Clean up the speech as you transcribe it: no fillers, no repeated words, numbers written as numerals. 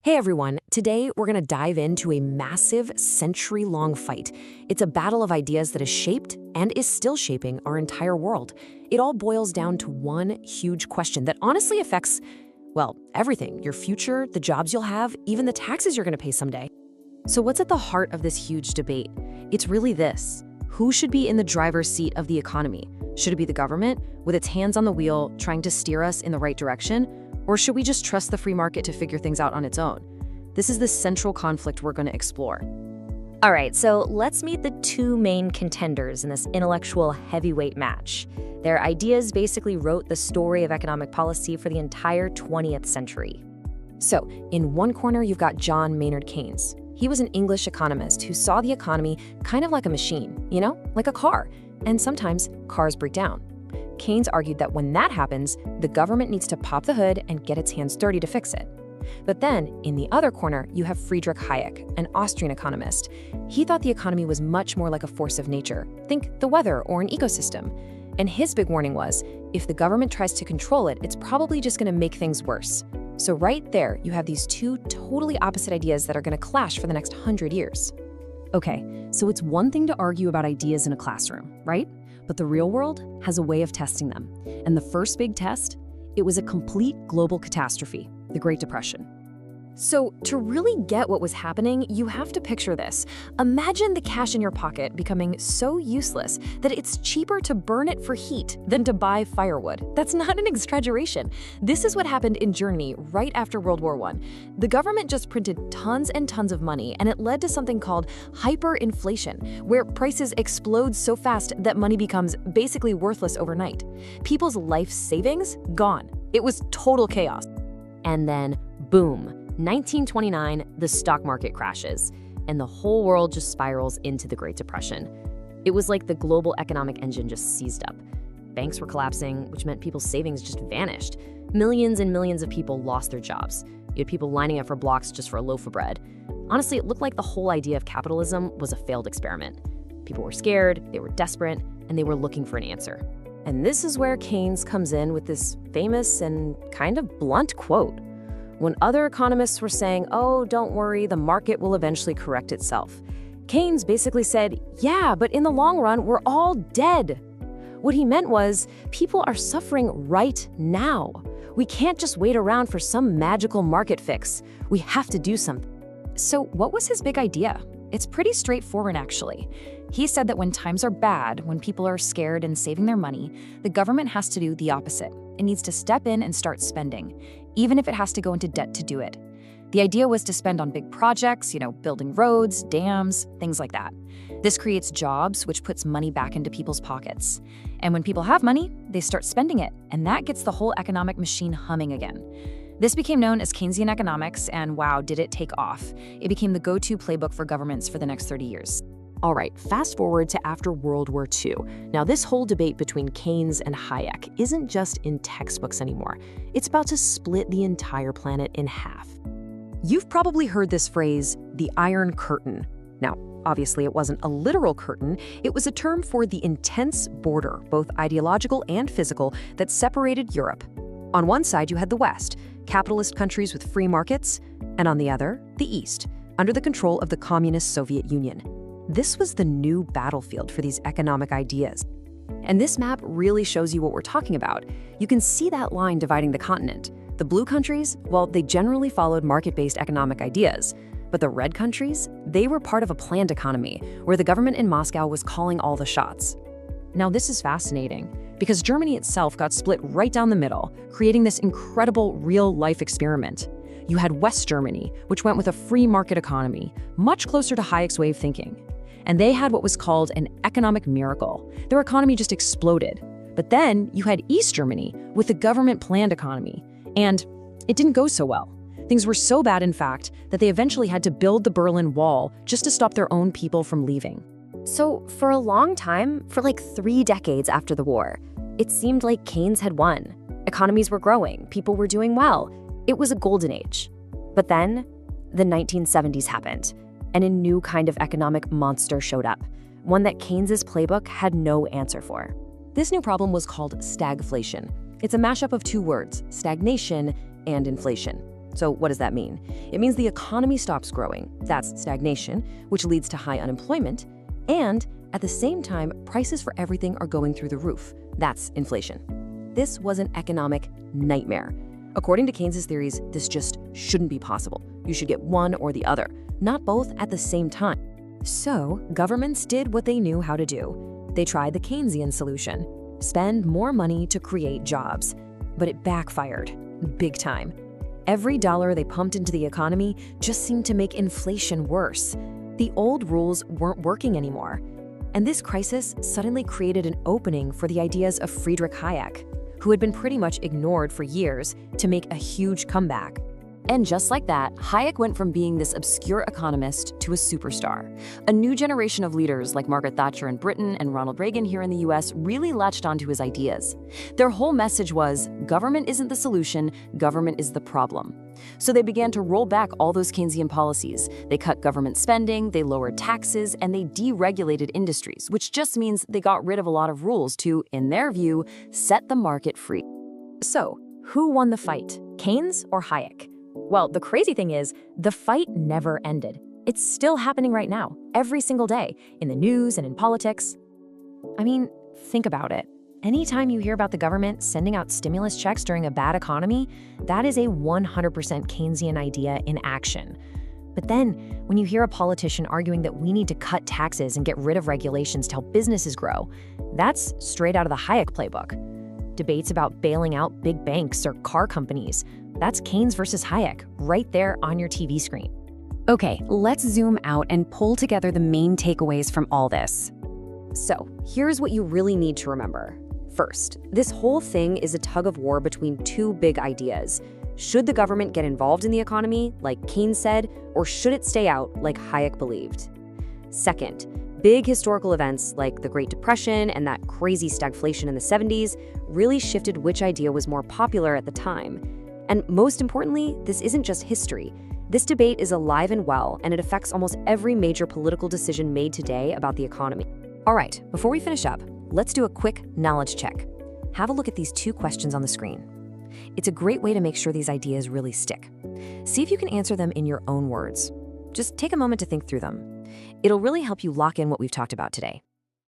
Hey everyone, today we're going to dive into a massive century-long fight. It's a battle of ideas that has shaped and is still shaping our entire world. It all boils down to one huge question that honestly affects, well, everything. Your future, the jobs you'll have, even the taxes you're going to pay someday. So what's at the heart of this huge debate? It's really this. Who should be in the driver's seat of the economy? Should it be the government, with its hands on the wheel, trying to steer us in the right direction? Or should we just trust the free market to figure things out on its own? This is the central conflict we're going to explore. All right, so let's meet the two main contenders in this intellectual heavyweight match. Their ideas basically wrote the story of economic policy for the entire 20th century. So, in one corner, you've got John Maynard Keynes. He was an English economist who saw the economy kind of like a machine, like a car. And sometimes cars break down. Keynes argued that when that happens, the government needs to pop the hood and get its hands dirty to fix it. But then, in the other corner, you have Friedrich Hayek, an Austrian economist. He thought the economy was much more like a force of nature. Think the weather or an ecosystem. And his big warning was, if the government tries to control it, it's probably just going to make things worse. So right there, you have these two totally opposite ideas that are going to clash for the next 100 years. Okay, so it's one thing to argue about ideas in a classroom, right? But the real world has a way of testing them. And the first big test, it was a complete global catastrophe, the Great Depression. So to really get what was happening, you have to picture this. Imagine the cash in your pocket becoming so useless that it's cheaper to burn it for heat than to buy firewood. That's not an exaggeration. This is what happened in Germany right after World War I. The government just printed tons and tons of money, and it led to something called hyperinflation, where prices explode so fast that money becomes basically worthless overnight. People's life savings, gone. It was total chaos. And then, boom. 1929, the stock market crashes, and the whole world just spirals into the Great Depression. It was like the global economic engine just seized up. Banks were collapsing, which meant people's savings just vanished. Millions and millions of people lost their jobs. You had people lining up for blocks just for a loaf of bread. Honestly, it looked like the whole idea of capitalism was a failed experiment. People were scared, they were desperate, and they were looking for an answer. And this is where Keynes comes in with this famous and kind of blunt quote. When other economists were saying, oh, don't worry, the market will eventually correct itself, Keynes basically said, yeah, but in the long run, we're all dead. What he meant was, people are suffering right now. We can't just wait around for some magical market fix. We have to do something. So what was his big idea? It's pretty straightforward, actually. He said that when times are bad, when people are scared and saving their money, the government has to do the opposite. It needs to step in and start spending, even if it has to go into debt to do it. The idea was to spend on big projects, building roads, dams, things like that. This creates jobs, which puts money back into people's pockets. And when people have money, they start spending it, and that gets the whole economic machine humming again. This became known as Keynesian Economics, and wow, did it take off. It became the go-to playbook for governments for the next 30 years. All right, fast forward to after World War II. Now, this whole debate between Keynes and Hayek isn't just in textbooks anymore. It's about to split the entire planet in half. You've probably heard this phrase, the Iron Curtain. Now, obviously, it wasn't a literal curtain. It was a term for the intense border, both ideological and physical, that separated Europe. On one side, you had the West, capitalist countries with free markets, and on the other, the East, under the control of the communist Soviet Union. This was the new battlefield for these economic ideas. And this map really shows you what we're talking about. You can see that line dividing the continent. The blue countries, well, they generally followed market-based economic ideas. But the red countries, they were part of a planned economy, where the government in Moscow was calling all the shots. Now, this is fascinating, because Germany itself got split right down the middle, creating this incredible real-life experiment. You had West Germany, which went with a free market economy, much closer to Hayek's way of thinking. And they had what was called an economic miracle. Their economy just exploded. But then you had East Germany with a government-planned economy. And it didn't go so well. Things were so bad, in fact, that they eventually had to build the Berlin Wall just to stop their own people from leaving. So for a long time, for like 3 decades after the war, it seemed like Keynes had won. Economies were growing, people were doing well. It was a golden age. But then, the 1970s happened, and a new kind of economic monster showed up, one that Keynes's playbook had no answer for. This new problem was called stagflation. It's a mashup of two words, stagnation and inflation. So what does that mean? It means the economy stops growing. That's stagnation, which leads to high unemployment. And at the same time, prices for everything are going through the roof. That's inflation. This was an economic nightmare. According to Keynes's theories, this just shouldn't be possible. You should get one or the other, not both at the same time. So governments did what they knew how to do. They tried the Keynesian solution: spend more money to create jobs. But it backfired, big time. Every dollar they pumped into the economy just seemed to make inflation worse. The old rules weren't working anymore. And this crisis suddenly created an opening for the ideas of Friedrich Hayek, who had been pretty much ignored for years, to make a huge comeback. And just like that, Hayek went from being this obscure economist to a superstar. A new generation of leaders like Margaret Thatcher in Britain and Ronald Reagan here in the US really latched onto his ideas. Their whole message was, government isn't the solution, government is the problem. So they began to roll back all those Keynesian policies. They cut government spending, they lowered taxes, and they deregulated industries, which just means they got rid of a lot of rules to, in their view, set the market free. So, who won the fight, Keynes or Hayek? Well, the crazy thing is, the fight never ended. It's still happening right now, every single day, in the news and in politics. I mean, think about it. Anytime you hear about the government sending out stimulus checks during a bad economy, that is a 100% Keynesian idea in action. But then, when you hear a politician arguing that we need to cut taxes and get rid of regulations to help businesses grow, that's straight out of the Hayek playbook. Debates about bailing out big banks or car companies, that's Keynes versus Hayek, right there on your TV screen. Okay, let's zoom out and pull together the main takeaways from all this. So, here's what you really need to remember. First, this whole thing is a tug of war between two big ideas. Should the government get involved in the economy, like Keynes said, or should it stay out, like Hayek believed? Second, big historical events like the Great Depression and that crazy stagflation in the 70s really shifted which idea was more popular at the time. And most importantly, this isn't just history. This debate is alive and well, and it affects almost every major political decision made today about the economy. All right, before we finish up, let's do a quick knowledge check. Have a look at these two questions on the screen. It's a great way to make sure these ideas really stick. See if you can answer them in your own words. Just take a moment to think through them. It'll really help you lock in what we've talked about today.